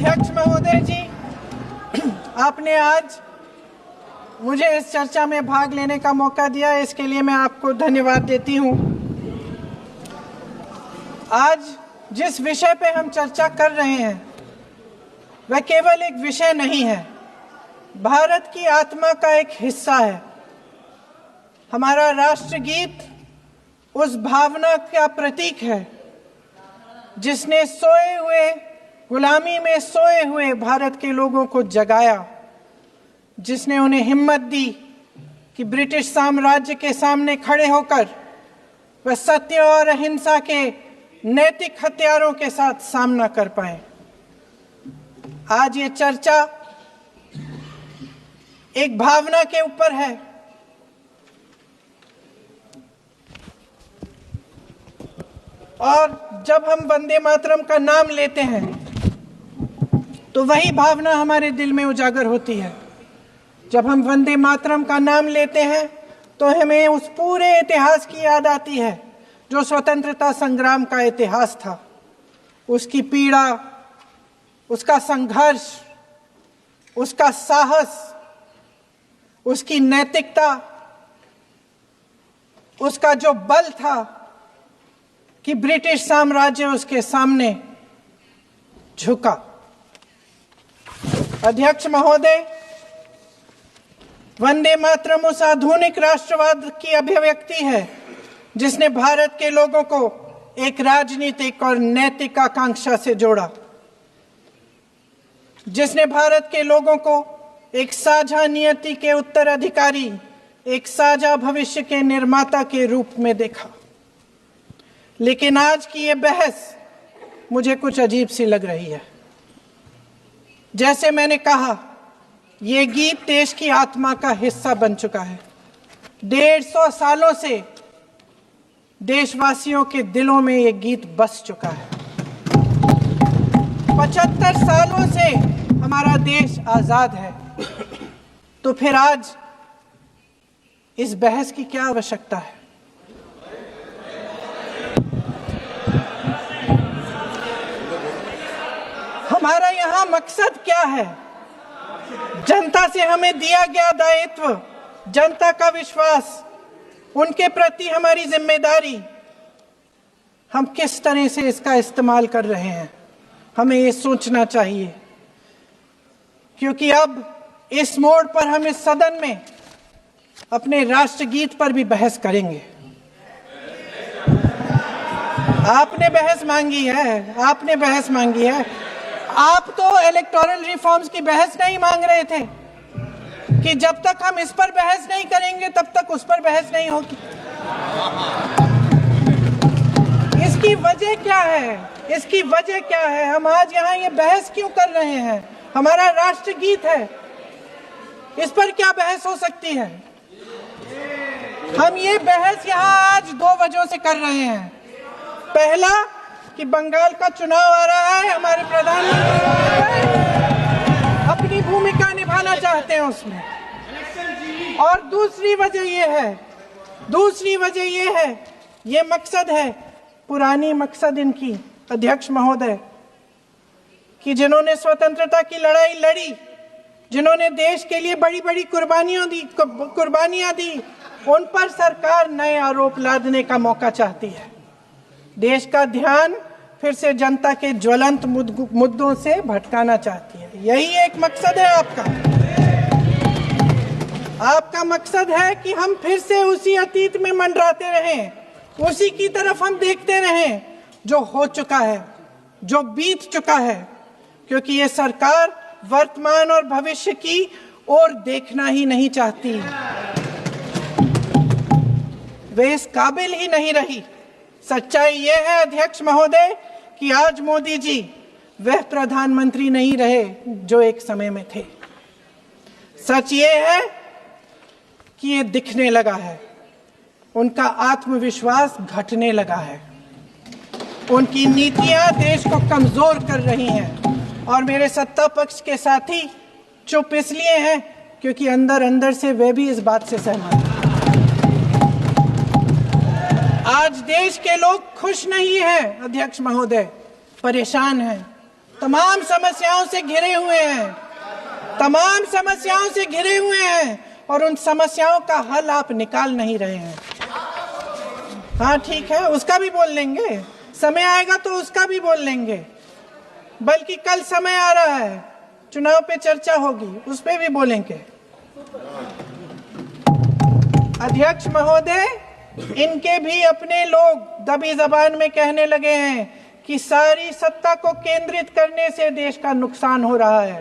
अध्यक्ष महोदय जी, आपने आज मुझे इस चर्चा में भाग लेने का मौका दिया, इसके लिए मैं आपको धन्यवाद देती हूं। आज जिस विषय पे हम चर्चा कर रहे हैं वह केवल एक विषय नहीं है, भारत की आत्मा का एक हिस्सा है। हमारा राष्ट्रगीत उस भावना का प्रतीक है जिसने सोए हुए, गुलामी में सोए हुए भारत के लोगों को जगाया, जिसने उन्हें हिम्मत दी कि ब्रिटिश साम्राज्य के सामने खड़े होकर वह सत्य और अहिंसा के नैतिक हथियारों के साथ सामना कर पाए। आज ये चर्चा एक भावना के ऊपर है। और जब हम वंदे मातरम का नाम लेते हैं तो वही भावना हमारे दिल में उजागर होती है। जब हम वंदे मातरम का नाम लेते हैं तो हमें उस पूरे इतिहास की याद आती है जो स्वतंत्रता संग्राम का इतिहास था, उसकी पीड़ा, उसका संघर्ष, उसका साहस, उसकी नैतिकता, उसका जो बल था कि ब्रिटिश साम्राज्य उसके सामने झुका। अध्यक्ष महोदय, वंदे मातरम उस आधुनिक राष्ट्रवाद की अभिव्यक्ति है जिसने भारत के लोगों को एक राजनीतिक और नैतिक आकांक्षा से जोड़ा, जिसने भारत के लोगों को एक साझा नियति के उत्तराधिकारी, एक साझा भविष्य के निर्माता के रूप में देखा। लेकिन आज की ये बहस मुझे कुछ अजीब सी लग रही है। जैसे मैंने कहा, ये गीत देश की आत्मा का हिस्सा बन चुका है। 150 सालों से देशवासियों के दिलों में ये गीत बस चुका है। 75 सालों से हमारा देश आजाद है, तो फिर आज इस बहस की क्या आवश्यकता है? हमारा यहाँ मकसद क्या है? जनता से हमें दिया गया दायित्व, जनता का विश्वास, उनके प्रति हमारी जिम्मेदारी, हम किस तरह से इसका इस्तेमाल कर रहे हैं, हमें ये सोचना चाहिए। क्योंकि अब इस मोड़ पर हम इस सदन में अपने राष्ट्रगीत पर भी बहस करेंगे। आपने बहस मांगी है, आपने बहस मांगी है। आप तो इलेक्टोरल रिफॉर्म्स की बहस नहीं मांग रहे थे कि जब तक हम इस पर बहस नहीं करेंगे तब तक उस पर बहस नहीं होगी। इसकी वजह क्या है? इसकी वजह क्या है? हम आज यहाँ ये बहस क्यों कर रहे हैं? हमारा राष्ट्रगीत है, इस पर क्या बहस हो सकती है? हम ये बहस यहाँ आज 2 वजहों से कर रहे हैं। पहला कि बंगाल का चुनाव आ रहा है, हमारे प्रधानमंत्री अपनी भूमिका निभाना चाहते हैं उसमें। और दूसरी वजह ये है, ये मकसद है, पुरानी मकसद इनकी, अध्यक्ष महोदय, कि जिन्होंने स्वतंत्रता की लड़ाई लड़ी, जिन्होंने देश के लिए बड़ी बड़ी कुर्बानियां दी, उन पर सरकार नए आरोप लादने का मौका चाहती है। देश का ध्यान फिर से जनता के ज्वलंत मुद्दों से भटकाना चाहती है। यही एक मकसद है आपका। आपका मकसद है कि हम फिर से उसी अतीत में मंडराते रहें, उसी की तरफ हम देखते रहें जो हो चुका है, जो बीत चुका है। क्योंकि ये सरकार वर्तमान और भविष्य की ओर देखना ही नहीं चाहती, वे इस काबिल ही नहीं रही। सच्चाई ये है अध्यक्ष महोदय कि आज मोदी जी वह प्रधानमंत्री नहीं रहे जो एक समय में थे। सच ये है कि ये दिखने लगा है, उनका आत्मविश्वास घटने लगा है, उनकी नीतियां देश को कमजोर कर रही हैं। और मेरे सत्ता पक्ष के साथी चुप इसलिए हैं क्योंकि अंदर अंदर से वे भी इस बात से सहमत हैं। आज देश के लोग खुश नहीं हैं अध्यक्ष महोदय, परेशान हैं। तमाम समस्याओं से घिरे हुए हैं, तमाम समस्याओं से घिरे हुए हैं, और उन समस्याओं का हल आप निकाल नहीं रहे हैं। हाँ ठीक है, उसका भी बोल लेंगे, समय आएगा तो उसका भी बोल लेंगे, बल्कि कल समय आ रहा है, चुनाव पे चर्चा होगी, उस पे भी बोलेंगे। अध्यक्ष महोदय, इनके भी अपने लोग दबी जबान में कहने लगे हैं कि सारी सत्ता को केंद्रित करने से देश का नुकसान हो रहा है।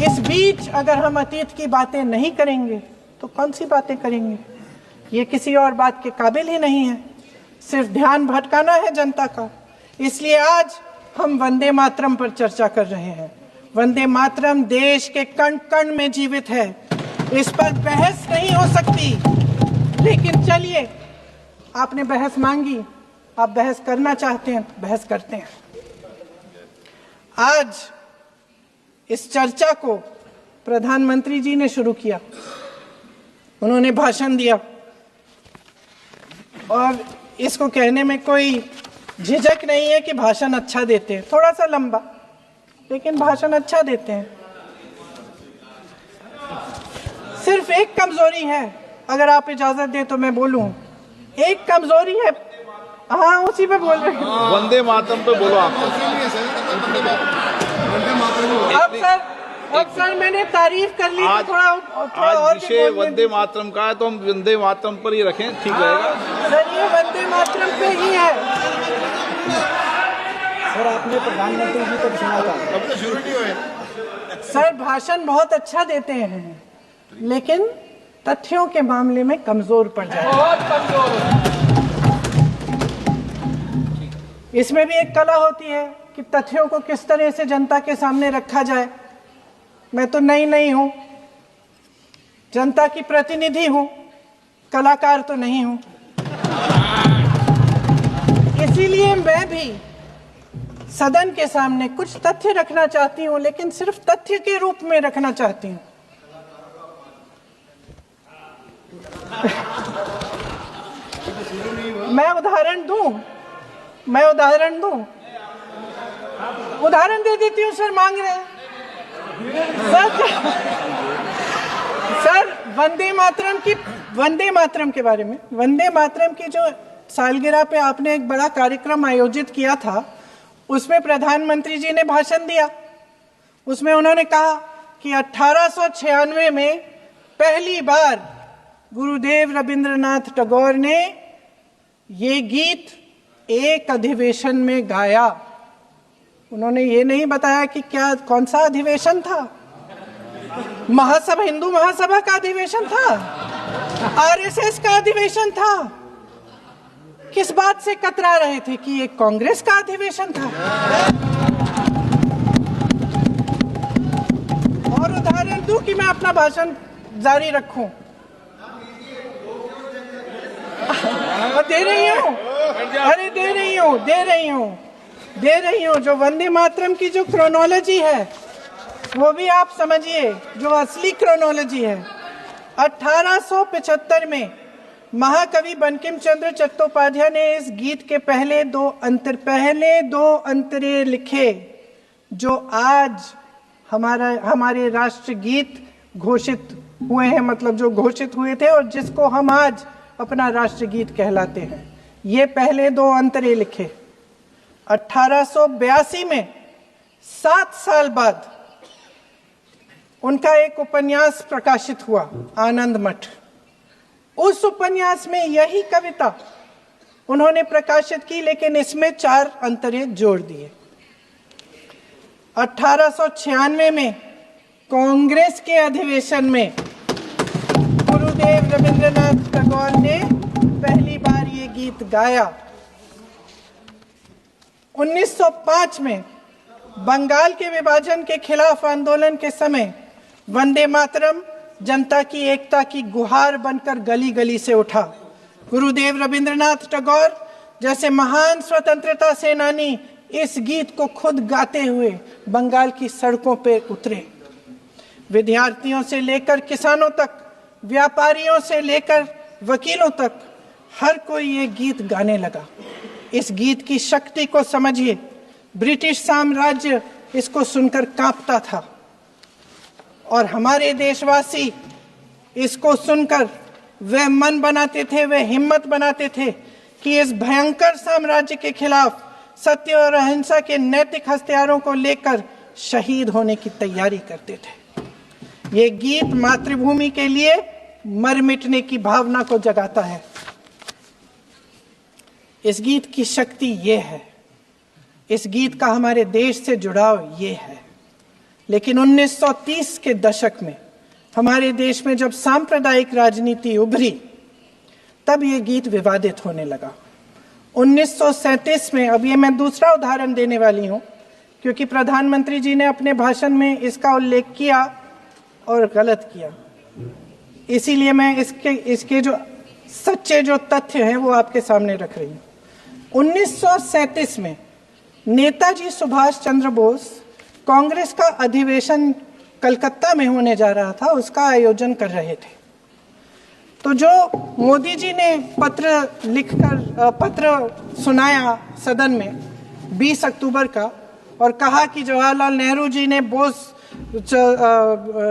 इस बीच अगर हम अतीत की बातें नहीं करेंगे तो कौन सी बातें करेंगे? ये किसी और बात के काबिल ही नहीं है, सिर्फ ध्यान भटकाना है जनता का। इसलिए आज हम वंदे मातरम पर चर्चा कर रहे हैं। वंदे मातरम देश के कण कण में जीवित है, इस पर बहस नहीं हो सकती। लेकिन चलिए, आपने बहस मांगी, आप बहस करना चाहते हैं तो बहस करते हैं। आज इस चर्चा को प्रधानमंत्री जी ने शुरू किया, उन्होंने भाषण दिया, और इसको कहने में कोई झिझक नहीं है कि भाषण अच्छा देते हैं, थोड़ा सा लंबा, लेकिन भाषण अच्छा देते हैं। सिर्फ एक कमजोरी है, अगर आप इजाजत दें तो मैं बोलूं, एक कमजोरी है। हाँ, उसी पे बोल रहे हैं, वंदे मातरम पे बोलो आप। अब सर मैंने तारीफ कर ली, आज, तो थोड़ा आज और विषय वंदे मातरम का है तो हम वंदे मातरम पर ही रखें, ठीक रहेगा सर। ये वंदे मातरम पे ही है। सर आपने प्रधानमंत्री जी को सुना था, अब तो शुरू नहीं हुए। सर भाषण बहुत अच्छा देते हैं, लेकिन तथ्यों के मामले में कमजोर पड़ जाते हैं, बहुत कमजोर। इसमें भी एक कला होती है कि तथ्यों को किस तरह से जनता के सामने रखा जाए। मैं तो नहीं हूं, जनता की प्रतिनिधि हूं, कलाकार तो नहीं हूं। इसीलिए मैं भी सदन के सामने कुछ तथ्य रखना चाहती हूं, लेकिन सिर्फ तथ्य के रूप में रखना चाहती हूं। मैं उदाहरण दूं, उदाहरण दे देती हूँ। सर मांग रहे हैं सर वंदे मातरम के बारे में, वंदे मातरम की जो सालगिरह पे आपने एक बड़ा कार्यक्रम आयोजित किया था, उसमें प्रधानमंत्री जी ने भाषण दिया। उसमें उन्होंने कहा कि 1896 में पहली बार गुरुदेव रविंद्रनाथ टैगोर ने ये गीत एक अधिवेशन में गाया। उन्होंने ये नहीं बताया कि कौन सा अधिवेशन था, महासभा, हिंदू महासभा का अधिवेशन था, आरएसएस का अधिवेशन था। किस बात से कतरा रहे थे कि ये कांग्रेस का अधिवेशन था? और उदाहरण दूं कि मैं अपना भाषण जारी रखूं? दे रही हूं। जो वंदे मातरम की जो क्रोनोलॉजी है वो भी आप समझिए, जो असली क्रोनोलॉजी है। 1875 में महाकवि बंकिम चंद्र चट्टोपाध्याय ने इस गीत के पहले दो अंतरे लिखे, जो आज हमारे राष्ट्रगीत घोषित हुए हैं, मतलब जो घोषित हुए थे और जिसको हम आज अपना राष्ट्रगीत कहलाते हैं। ये पहले दो अंतरे लिखे। 1882 में 7 साल बाद उनका एक उपन्यास प्रकाशित हुआ, आनंद मठ। उस उपन्यास में यही कविता उन्होंने प्रकाशित की, लेकिन इसमें 4 अंतरे जोड़ दिए। 1896 में कांग्रेस के अधिवेशन में गुरुदेव रविंद्रनाथ टैगोर ने पहली बार ये गीत गाया। 1905 में बंगाल के विभाजन के खिलाफ आंदोलन के समय वंदे मातरम जनता की एकता की गुहार बनकर गली गली से उठा। गुरुदेव रविंद्रनाथ टैगोर जैसे महान स्वतंत्रता सेनानी इस गीत को खुद गाते हुए बंगाल की सड़कों पर उतरे। विद्यार्थियों से लेकर किसानों तक, व्यापारियों से लेकर वकीलों तक, हर कोई ये गीत गाने लगा। इस गीत की शक्ति को समझिए। ब्रिटिश साम्राज्य इसको सुनकर कांपता था और हमारे देशवासी इसको सुनकर वे मन बनाते थे, वे हिम्मत बनाते थे कि इस भयंकर साम्राज्य के खिलाफ सत्य और अहिंसा के नैतिक हथियारों को लेकर शहीद होने की तैयारी करते थे। ये गीत मातृभूमि के लिए मर मिटने की भावना को जगाता है। इस गीत की शक्ति ये है, इस गीत का हमारे देश से जुड़ाव ये है। लेकिन 1930 के दशक में हमारे देश में जब सांप्रदायिक राजनीति उभरी, तब ये गीत विवादित होने लगा। 1937 में, अब ये मैं दूसरा उदाहरण देने वाली हूं क्योंकि प्रधानमंत्री जी ने अपने भाषण में इसका उल्लेख किया और गलत किया, इसीलिए मैं इसके जो सच्चे जो तथ्य हैं वो आपके सामने रख रही हूं। 1937 में नेताजी सुभाष चंद्र बोस कांग्रेस का अधिवेशन कलकत्ता में होने जा रहा था, उसका आयोजन कर रहे थे। तो जो मोदी जी ने पत्र सुनाया सदन में 20 अक्टूबर का और कहा कि जवाहरलाल नेहरू जी ने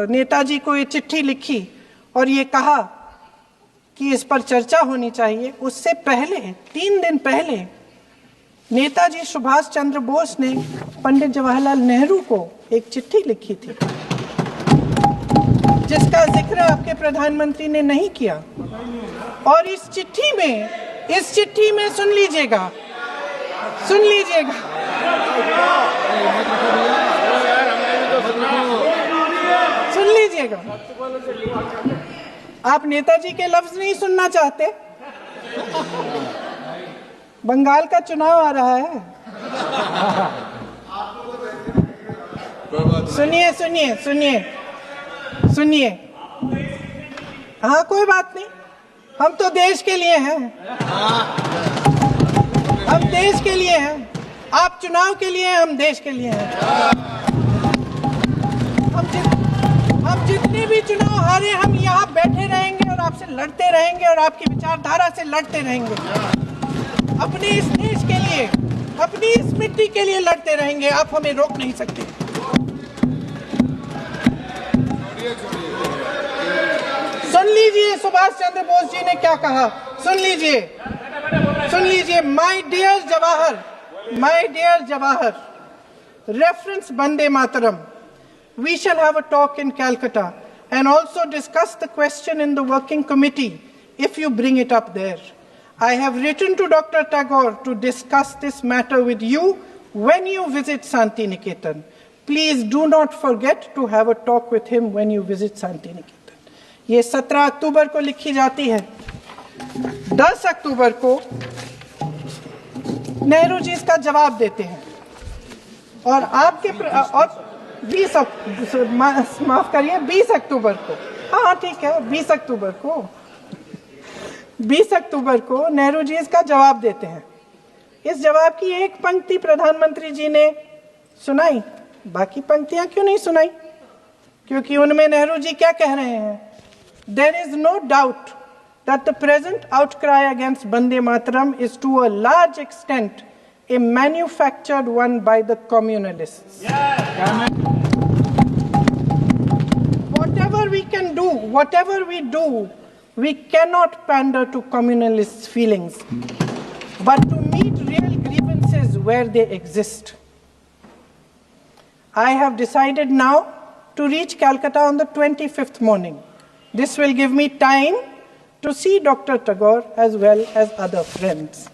नेताजी को ये चिट्ठी लिखी और ये कहा कि इस पर चर्चा होनी चाहिए, उससे पहले 3 दिन पहले नेताजी सुभाष चंद्र बोस ने पंडित जवाहरलाल नेहरू को एक चिट्ठी लिखी थी जिसका जिक्र आपके प्रधानमंत्री ने नहीं किया। और इस चिट्ठी में सुन लीजिएगा, आप नेताजी के लफ्ज नहीं सुनना चाहते? बंगाल का चुनाव आ रहा है, सुनिए। हाँ, कोई बात नहीं, हम तो देश के लिए हैं, हम देश के लिए हैं। आप चुनाव के लिए, हम देश के लिए हैं। हम जितने भी चुनाव हारे, हम यहाँ बैठे रहेंगे और आपसे लड़ते रहेंगे और आपकी विचारधारा से लड़ते रहेंगे। अपने इस देश के लिए, अपनी इस मिट्टी के लिए लड़ते रहेंगे। आप हमें रोक नहीं सकते। सुन लीजिए सुभाष चंद्र बोस जी ने क्या कहा, सुन लीजिए। My dear Jawahar, reference Vande Mataram, we shall have a talk in Calcutta and also discuss the question in the working committee if you bring it up there. I have written to Dr. Tagore to discuss this matter with you when you visit Santi Niketan. Please do not forget to have a talk with him when you visit Santi Niketan. ये 17 अक्टूबर को लिखी जाती है। 10 अक्टूबर को नेहरू जी इसका जवाब देते हैं और और 20 अक्टूबर को, हाँ ठीक है, 20 अक्टूबर को नेहरू जी इसका जवाब देते हैं। इस जवाब की एक पंक्ति प्रधानमंत्री जी ने सुनाई, बाकी पंक्तियां क्यों नहीं सुनाई? क्योंकि उनमें नेहरू जी क्या कह रहे हैं? There is no doubt that the present outcry against Vande Mataram is to a large extent a manufactured one by the communalists. Whatever we do, we cannot pander to communalists' feelings, but to meet real grievances where they exist. I have decided now to reach Calcutta on the 25th morning. This will give me time to see Dr. Tagore as well as other friends.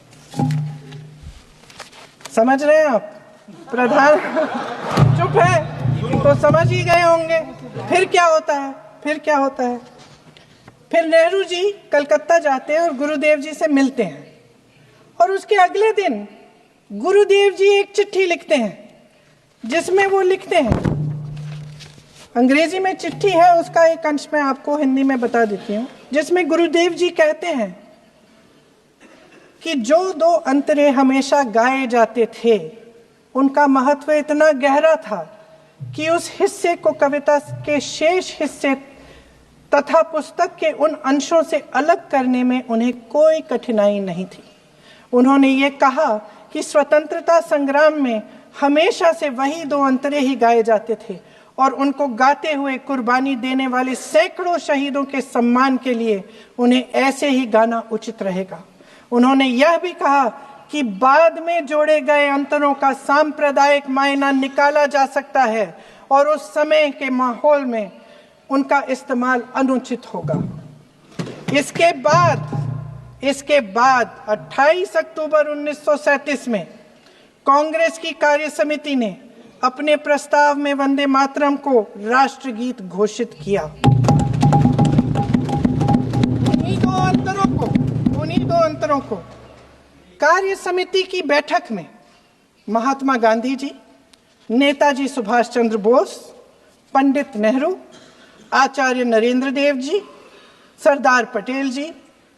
समझ रहे हैं आप? प्रधान चुप है तो समझ ही गए होंगे। फिर क्या होता है? फिर नेहरू जी कलकत्ता जाते हैं और गुरुदेव जी से मिलते हैं और उसके अगले दिन गुरुदेव जी एक चिट्ठी लिखते हैं जिसमें वो लिखते हैं, अंग्रेजी में चिट्ठी है, उसका एक अंश मैं आपको हिंदी में बता देती हूँ, जिसमें गुरुदेव जी कहते हैं कि जो दो अंतरे हमेशा गाए जाते थे उनका महत्व इतना गहरा था कि उस हिस्से को कविता के शेष हिस्से तथा पुस्तक के उन अंशों से अलग करने में उन्हें कोई कठिनाई नहीं थी। उन्होंने ये कहा कि स्वतंत्रता संग्राम में हमेशा से वही दो अंतरे ही गाए जाते थे और उनको गाते हुए कुर्बानी देने वाले सैकड़ों शहीदों के सम्मान के लिए उन्हें ऐसे ही गाना उचित रहेगा। उन्होंने यह भी कहा कि बाद में जोड़े गए अंतरों का सांप्रदायिक मायना निकाला जा सकता है और उस समय के माहौल में उनका इस्तेमाल अनुचित होगा। इसके बाद 28 अक्टूबर 1937 में कांग्रेस की कार्य समिति ने अपने प्रस्ताव में वंदे मातरम को राष्ट्रगीत घोषित किया। उन्हीं दो अंतरों को कार्य समिति की बैठक में महात्मा गांधी जी, नेताजी सुभाष चंद्र बोस, पंडित नेहरू, आचार्य नरेंद्र देव जी, सरदार पटेल जी,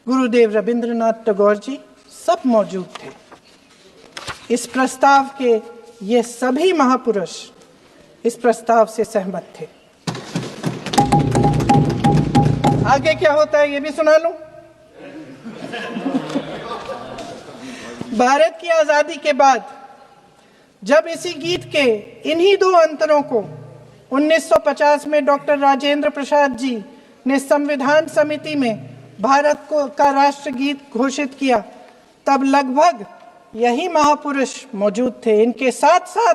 गुरुदेव रविंद्रनाथ टैगोर जी सब मौजूद थे। इस प्रस्ताव के ये सभी महापुरुष इस प्रस्ताव से सहमत थे। आगे क्या होता है ये भी सुना लूं। भारत की आजादी के बाद जब इसी गीत के इन्हीं दो अंतरों को 1950 में डॉक्टर राजेंद्र प्रसाद जी ने संविधान समिति में भारत का राष्ट्रगीत घोषित किया, तब लगभग यही महापुरुष मौजूद थे। इनके साथ साथ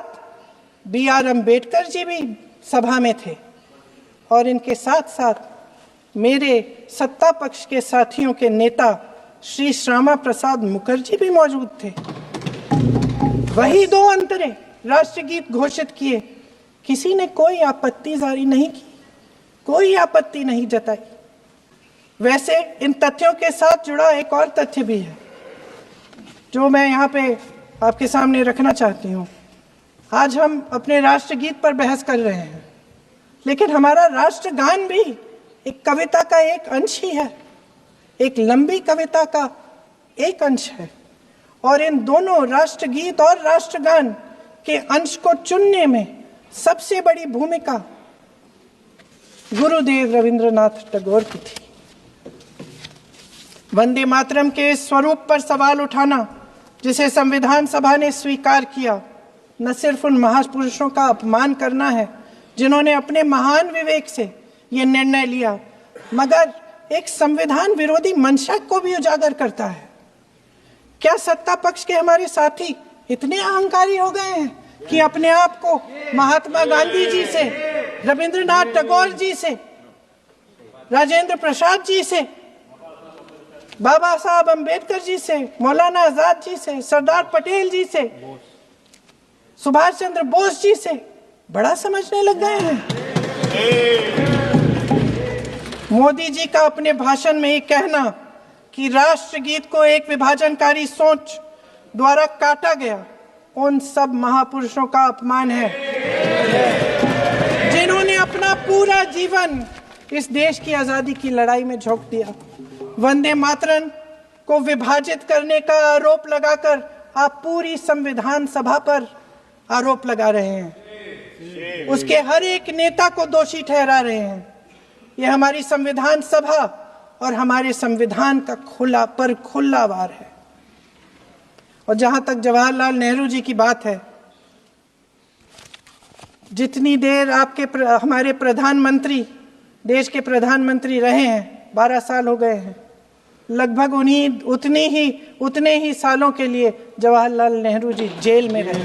BR अम्बेडकर जी भी सभा में थे और इनके साथ साथ मेरे सत्ता पक्ष के साथियों के नेता श्री श्यामा प्रसाद मुखर्जी भी मौजूद थे। वही दो अंतरे राष्ट्रगीत घोषित किए। किसी ने कोई आपत्ति जारी नहीं की, कोई आपत्ति नहीं जताई। वैसे इन तथ्यों के साथ जुड़ा एक और तथ्य भी है जो मैं यहाँ पे आपके सामने रखना चाहती हूँ। आज हम अपने राष्ट्रगीत पर बहस कर रहे हैं, लेकिन हमारा राष्ट्रगान भी एक कविता का एक अंश ही है, एक लंबी कविता का एक अंश है। और इन दोनों राष्ट्रगीत और राष्ट्रगान के अंश को चुनने में सबसे बड़ी भूमिका गुरुदेव रविंद्रनाथ टैगोर की थी। वंदे मातरम के स्वरूप पर सवाल उठाना, जिसे संविधान सभा ने स्वीकार किया, न सिर्फ उन महापुरुषों का अपमान करना है जिन्होंने अपने महान विवेक से यह निर्णय लिया, मगर एक संविधान विरोधी मंशा को भी उजागर करता है। क्या सत्ता पक्ष के हमारे साथी इतने अहंकारी हो गए हैं कि अपने आप को महात्मा गांधी जी से, रविंद्रनाथ टैगोर जी से, राजेंद्र प्रसाद जी से, बाबा साहब अम्बेडकर जी से, मौलाना आजाद जी से, सरदार पटेल जी से, सुभाष चंद्र बोस जी से बड़ा समझने लग गए हैं? मोदी जी का अपने भाषण में ये कहना कि राष्ट्रगीत को एक विभाजनकारी सोच द्वारा काटा गया, उन सब महापुरुषों का अपमान है जिन्होंने अपना पूरा जीवन इस देश की आजादी की लड़ाई में झोंक दिया। वंदे मातरम को विभाजित करने का आरोप लगाकर आप पूरी संविधान सभा पर आरोप लगा रहे हैं, उसके हर एक नेता को दोषी ठहरा रहे हैं। यह हमारी संविधान सभा और हमारे संविधान का खुला वार है। और जहां तक जवाहरलाल नेहरू जी की बात है, जितनी देर हमारे प्रधानमंत्री देश के प्रधानमंत्री रहे हैं, 12 साल हो गए हैं, लगभग उतने ही सालों के लिए जवाहरलाल नेहरू जी जेल में रहे।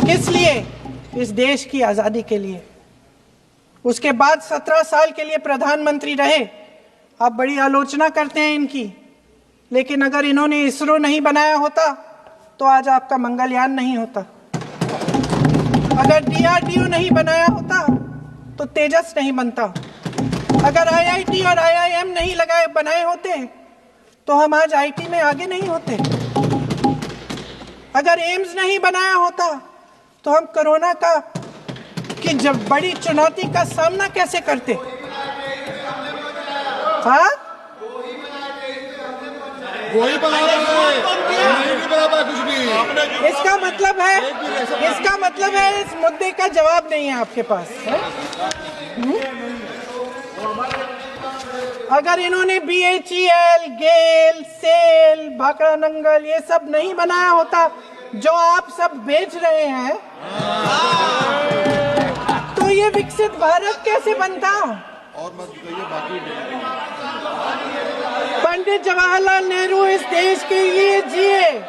किस लिए? इस देश की आजादी के लिए। उसके बाद 17 साल के लिए प्रधानमंत्री रहे। आप बड़ी आलोचना करते हैं इनकी, लेकिन अगर इन्होंने इसरो नहीं बनाया होता तो आज आपका मंगलयान नहीं होता। अगर DRDO नहीं बनाया होता तो तेजस नहीं बनता। अगर IIT और IIM नहीं बनाए होते तो हम आज IT में आगे नहीं होते। अगर एम्स नहीं बनाया होता तो हम कोरोना की जब बड़ी चुनौती का सामना कैसे करते? हाँ, वही कुछ भी। इसका मतलब है इस मुद्दे का जवाब नहीं है आपके पास है? अगर इन्होंने BHEL, गेल, सेल, भाखड़ा नंगल ये सब नहीं बनाया होता जो आप सब बेच रहे हैं, तो ये विकसित भारत कैसे बनता? और मत कहिए बाकी पंडित जवाहरलाल नेहरू इस देश के लिए जिए,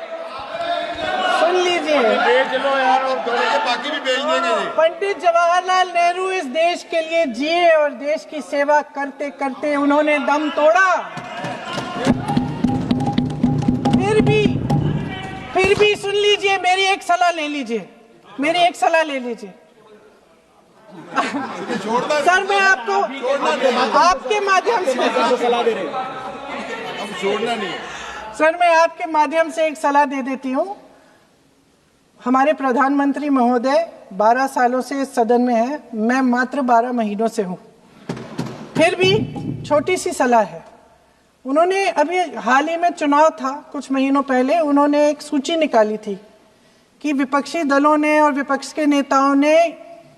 सुन लीजिए, बेच लो यार, और बाकी भी बेच देंगे जी। पंडित जवाहरलाल नेहरू इस देश के लिए जिए और देश की सेवा करते करते उन्होंने दम तोड़ा। फिर भी सुन लीजिए, मेरी एक सलाह ले लीजिए, मेरी एक सलाह ले लीजिए। सर मैं आपको आपके माध्यम से सलाह दे रहे हैं, अब छोड़ना नहीं है। सर मैं आपके माध्यम से एक सलाह दे देती हूँ। हमारे प्रधानमंत्री महोदय 12 सालों से इस सदन में हैं, मैं मात्र 12 महीनों से हूँ। फिर भी छोटी सी सलाह है। उन्होंने अभी हाल ही में चुनाव था, कुछ महीनों पहले उन्होंने एक सूची निकाली थी कि विपक्षी दलों ने और विपक्ष के नेताओं ने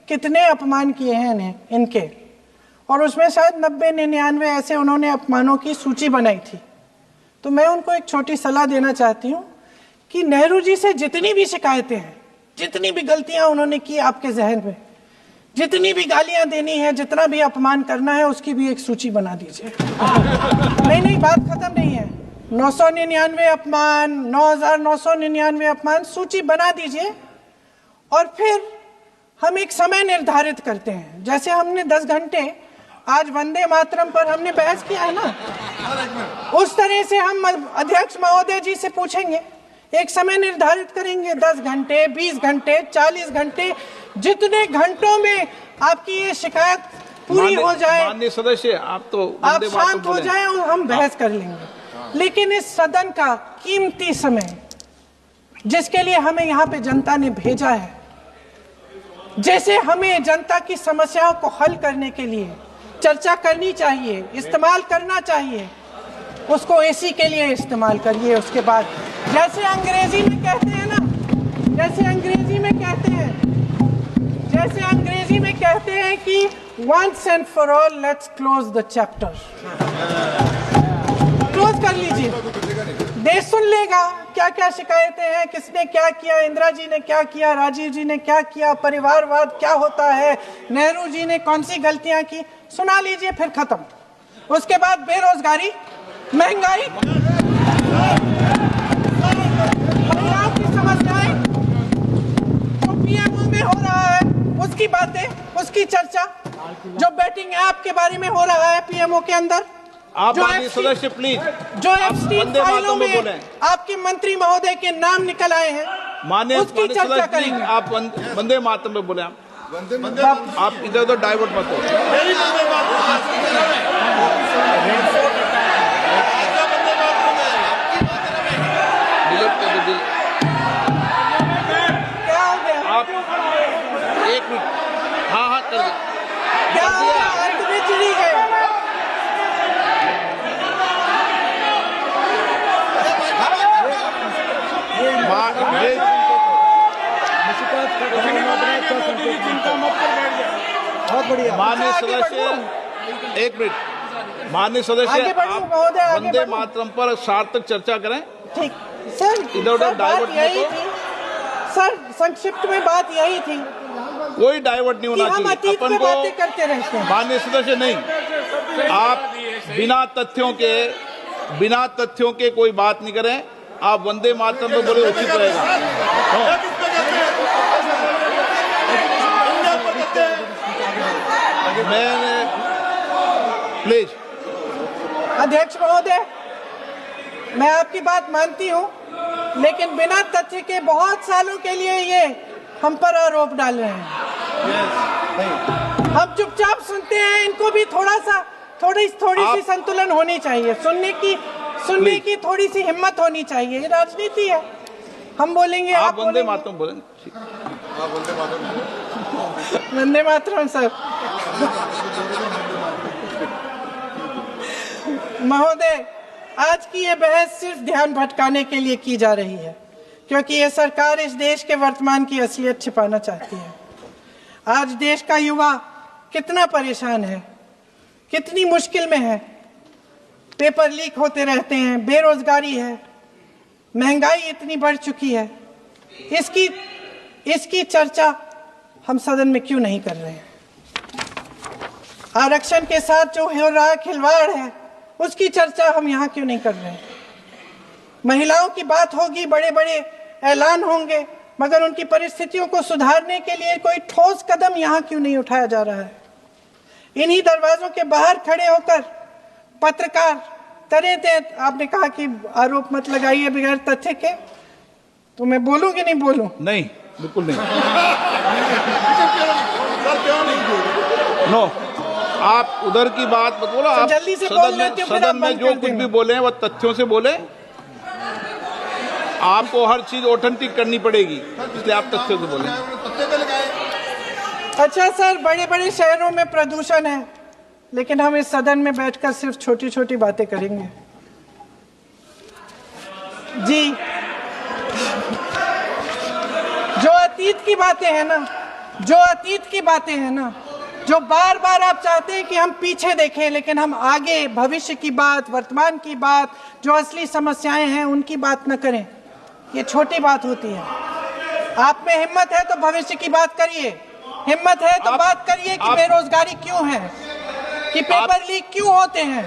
कितने अपमान किए हैं इनके, और उसमें शायद 90-99 ऐसे उन्होंने अपमानों की सूची बनाई थी। तो मैं उनको एक छोटी सलाह देना चाहती हूँ कि नेहरू जी से जितनी भी शिकायतें हैं, जितनी भी गलतियां उन्होंने की आपके जहन में, जितनी भी गालियां देनी है, जितना भी अपमान करना है, उसकी भी एक सूची बना दीजिए। नहीं, बात खत्म नहीं है। 999 अपमान, 9,999 अपमान, सूची बना दीजिए और फिर हम एक समय निर्धारित करते हैं। जैसे हमने 10 घंटे आज वंदे मातरम पर हमने बहस किया है ना, उस तरह से हम अध्यक्ष महोदय जी से पूछेंगे, एक समय निर्धारित करेंगे, 10 घंटे, 20 घंटे, 40 घंटे, जितने घंटों में आपकी ये शिकायत पूरी हो जाए, माननीय सदस्य आप तो आप शांत हो जाए और हम बहस कर लेंगे। लेकिन इस सदन का कीमती समय, जिसके लिए हमें यहाँ पे जनता ने भेजा है, जैसे हमें जनता की समस्याओं को हल करने के लिए चर्चा करनी चाहिए, इस्तेमाल करना चाहिए, उसको एसी के लिए इस्तेमाल करिए। उसके बाद जैसे अंग्रेजी में कहते हैं ना, जैसे अंग्रेजी में कहते हैं कि once and for all let's close the chapter, close कर लीजिए। देश सुन लेगा क्या क्या शिकायतें हैं, किसने क्या किया, इंदिरा जी ने क्या किया, राजीव जी ने क्या किया, परिवारवाद क्या होता है, नेहरू जी ने कौन सी गलतियां की, सुना लीजिए, फिर खत्म। उसके बाद बेरोजगारी, महंगाई, महिलाओं की समस्याएं, जो पीएमओ में हो रहा है उसकी बातें, उसकी चर्चा, जो बेटिंग ऐप के बारे में हो रहा है पीएमओ के अंदर, आप माननीय सदस्य प्लीज, जो एफस्टीन फाइलों में बोले आपके मंत्री महोदय के नाम निकल आए हैं, माननीय उसकी चर्चा करेंगे। आप वंदे मातरम में बोले, आप इधर उधर डाइवर्ट मत हो। क्या हो गया? आप 1 मिनट, हाँ कर दो। क्या हो गया? अंत में चिड़ी गए। बहुत बढ़िया। माननीय सदस्य 1 मिनट, माननीय सदस्य आगे बढ़ो आप महोदय, आगे वंदे बढ़ो। मातरम पर सार्थक चर्चा करें। ठीक सर, इधर उधर सर, बात डाइवर्ट मत यही हो। थी सर, संक्षिप्त में बात यही थी कोई डाइवर्ट नहीं कि होना हम चाहिए। अतीत में बातें करते रहते हैं। माननीय सदस्य नहीं, आप बिना तथ्यों के कोई बात नहीं करें। आप वंदे मातरम में बोले उचित रहेगा। मैंने प्लीज, अध्यक्ष महोदय, मैं आपकी बात मानती हूं, लेकिन बिना तथ्य के बहुत सालों के लिए ये हम पर आरोप डाल रहे हैं। हम चुपचाप सुनते हैं, इनको भी थोड़ी सी संतुलन होनी चाहिए, सुनने की थोड़ी सी हिम्मत होनी चाहिए। ये राजनीति है, हम बोलेंगे, आप वंदे मातरम बोलें। वंदे मातरम सर। महोदय, आज की ये बहस सिर्फ ध्यान भटकाने के लिए की जा रही है, क्योंकि ये सरकार इस देश के वर्तमान की असलियत छिपाना चाहती है। आज देश का युवा कितना परेशान है, कितनी मुश्किल में है, पेपर लीक होते रहते हैं, बेरोजगारी है, महंगाई इतनी बढ़ चुकी है, इसकी चर्चा हम सदन में क्यों नहीं कर रहे हैं? आरक्षण के साथ जो हो रहा खिलवाड़ है उसकी चर्चा हम यहाँ क्यों नहीं कर रहे हैं? महिलाओं की बात होगी, बड़े बड़े ऐलान होंगे, मगर उनकी परिस्थितियों को सुधारने के लिए कोई ठोस कदम यहाँ क्यों नहीं उठाया जा रहा है? इन्हीं दरवाजों के बाहर खड़े होकर पत्रकार तरह तरह, आपने कहा कि आरोप मत लगाइए बगैर तथ्य के, तो मैं बोलूं कि नहीं बोलूं? नहीं, बिल्कुल नहीं। नो, आप उधर की बात मत बोलो। आप जल्दी से बोल लेते हो, सदन में जो कुछ भी बोले वो तथ्यों से बोले। आपको हर चीज ऑथेंटिक करनी पड़ेगी, इसलिए आप तथ्यों से बोले। अच्छा सर, बड़े बड़े शहरों में प्रदूषण है, लेकिन हम इस सदन में बैठकर सिर्फ छोटी छोटी बातें करेंगे। जी, जो अतीत की बातें हैं ना, जो बार बार आप चाहते हैं कि हम पीछे देखें, लेकिन हम आगे भविष्य की बात, वर्तमान की बात, जो असली समस्याएं हैं उनकी बात न करें, ये छोटी बात होती है। आप में हिम्मत है तो भविष्य की बात करिए, हिम्मत है तो बात करिए कि बेरोजगारी क्यों है, कि पेपर लीक क्यों होते हैं।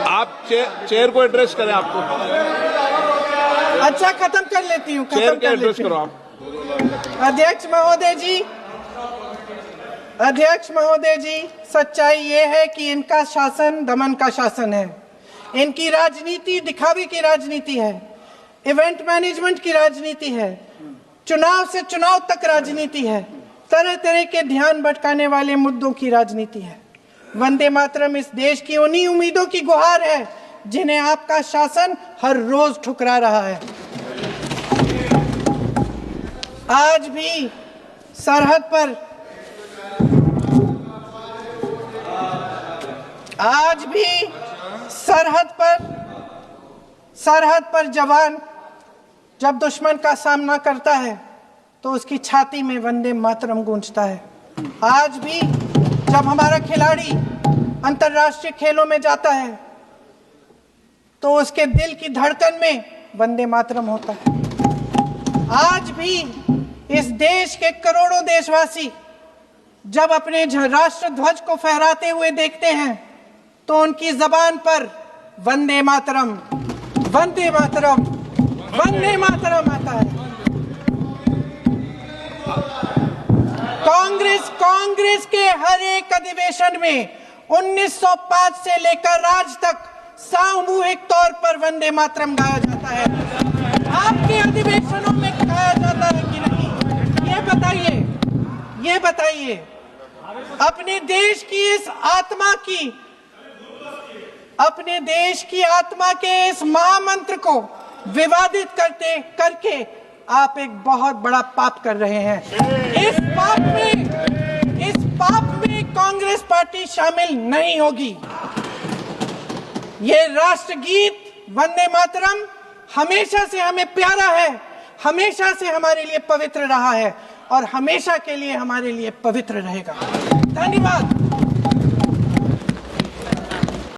आप चेयर को एड्रेस करें। आपको अच्छा, खत्म कर लेती हूँ, चेयर के एड्रेस करो आप। अध्यक्ष महोदय जी, सच्चाई ये है कि इनका शासन दमन का शासन है। इनकी राजनीति दिखावे की राजनीति है, इवेंट मैनेजमेंट की राजनीति है, चुनाव से चुनाव तक राजनीति है, तरह तरह के ध्यान भटकाने वाले मुद्दों की राजनीति है। वंदे मातरम इस देश की उन्हीं उम्मीदों की गुहार है जिन्हें आपका शासन हर रोज ठुकरा रहा है। आज भी सरहद पर जवान जब दुश्मन का सामना करता है तो उसकी छाती में वंदे मातरम गूंजता है। आज भी जब हमारा खिलाड़ी अंतर्राष्ट्रीय खेलों में जाता है तो उसके दिल की धड़कन में वंदे मातरम होता है। आज भी इस देश के करोड़ों देशवासी जब अपने राष्ट्र ध्वज को फहराते हुए देखते हैं तो उनकी जबान पर वंदे मातरम, वंदे मातरम, वंदे मातरम आता है। कांग्रेस के हर एक अधिवेशन में 1905 से लेकर आज तक सामूहिक तौर पर वंदे मातरम गाया जाता है। आपके अधिवेशनों में गाया जाता है कि नहीं, ये बताइए। अपने देश की आत्मा के इस महामंत्र को विवादित करके आप एक बहुत बड़ा पाप कर रहे हैं। इस पाप में कांग्रेस पार्टी शामिल नहीं होगी। ये राष्ट्रगीत वंदे मातरम हमेशा से हमें प्यारा है, हमेशा से हमारे लिए पवित्र रहा है और हमेशा के लिए हमारे लिए पवित्र रहेगा। धन्यवाद।